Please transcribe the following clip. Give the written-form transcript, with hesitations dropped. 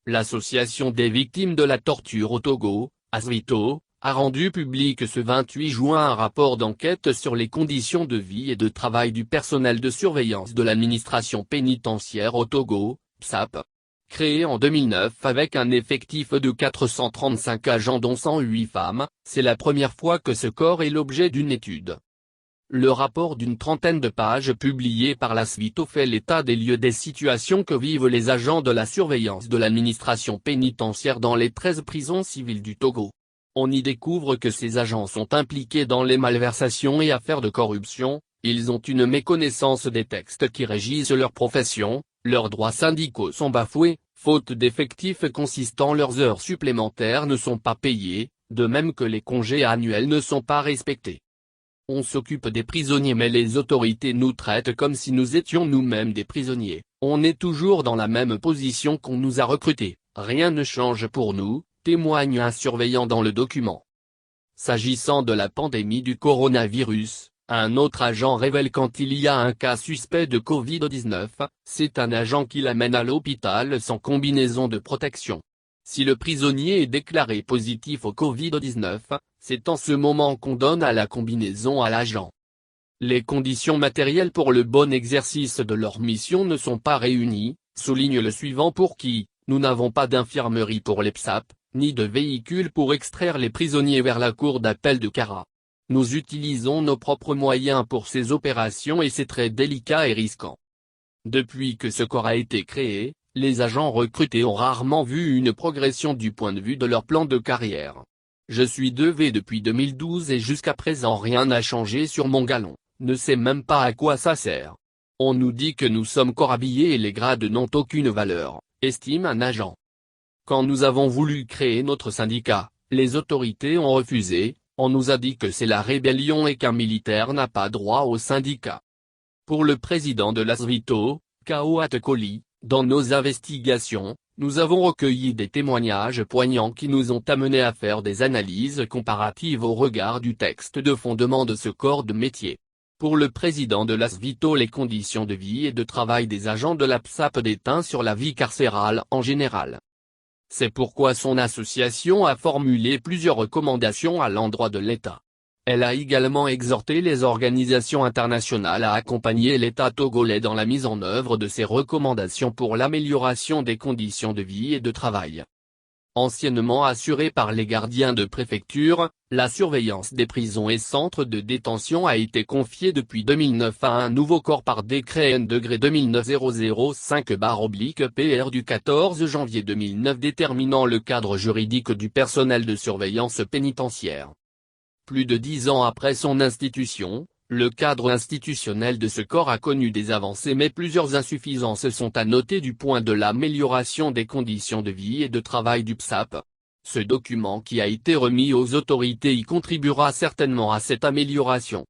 l'association des victimes de la torture au Togo, ASVITO, a rendu public ce 28 juin un rapport d'enquête sur les conditions de vie et de travail du personnel de surveillance de l'administration pénitentiaire au Togo, PSAP. Créé en 2009 avec un effectif de 435 agents dont 108 femmes, c'est la première fois que ce corps est l'objet d'une étude. Le rapport d'une trentaine de pages publié par l'ASVITO fait l'état des lieux des situations que vivent les agents de la surveillance de l'administration pénitentiaire dans les 13 prisons civiles du Togo. On y découvre que ces agents sont impliqués dans les malversations et affaires de corruption, ils ont une méconnaissance des textes qui régissent leur profession, leurs droits syndicaux sont bafoués, faute d'effectifs consistants leurs heures supplémentaires ne sont pas payées, de même que les congés annuels ne sont pas respectés. On s'occupe des prisonniers mais les autorités nous traitent comme si nous étions nous-mêmes des prisonniers, on est toujours dans la même position qu'on nous a recrutés, rien ne change pour nous, témoigne un surveillant dans le document. S'agissant de la pandémie du coronavirus, un autre agent révèle quand il y a un cas suspect de Covid-19, c'est un agent qui l'amène à l'hôpital sans combinaison de protection. Si le prisonnier est déclaré positif au Covid-19, c'est en ce moment qu'on donne à la combinaison à l'agent. Les conditions matérielles pour le bon exercice de leur mission ne sont pas réunies, souligne le suivant pour qui, nous n'avons pas d'infirmerie pour les PSAP, ni de véhicule pour extraire les prisonniers vers la cour d'appel de Kara. Nous utilisons nos propres moyens pour ces opérations et c'est très délicat et risquant. Depuis que ce corps a été créé, les agents recrutés ont rarement vu une progression du point de vue de leur plan de carrière. Je suis 2V depuis 2012 et jusqu'à présent rien n'a changé sur mon galon, ne sais même pas à quoi ça sert. On nous dit que nous sommes corps habillés et les grades n'ont aucune valeur, estime un agent. Quand nous avons voulu créer notre syndicat, les autorités ont refusé, on nous a dit que c'est la rébellion et qu'un militaire n'a pas droit au syndicat. Pour le président de l'ASVITO, Kao Atekoli, dans nos investigations, nous avons recueilli des témoignages poignants qui nous ont amenés à faire des analyses comparatives au regard du texte de fondement de ce corps de métier. Pour le président de l'ASVITO, les conditions de vie et de travail des agents de la PSAP déteignent sur la vie carcérale en général. C'est pourquoi son association a formulé plusieurs recommandations à l'endroit de l'État. Elle a également exhorté les organisations internationales à accompagner l'État togolais dans la mise en œuvre de ces recommandations pour l'amélioration des conditions de vie et de travail. Anciennement assurée par les gardiens de préfecture, la surveillance des prisons et centres de détention a été confiée depuis 2009 à un nouveau corps par décret N-2005/PR du 14 janvier 2009 déterminant le cadre juridique du personnel de surveillance pénitentiaire. Plus de 10 ans après son institution, le cadre institutionnel de ce corps a connu des avancées mais plusieurs insuffisances sont à noter du point de l'amélioration des conditions de vie et de travail du PSAP. Ce document qui a été remis aux autorités y contribuera certainement à cette amélioration.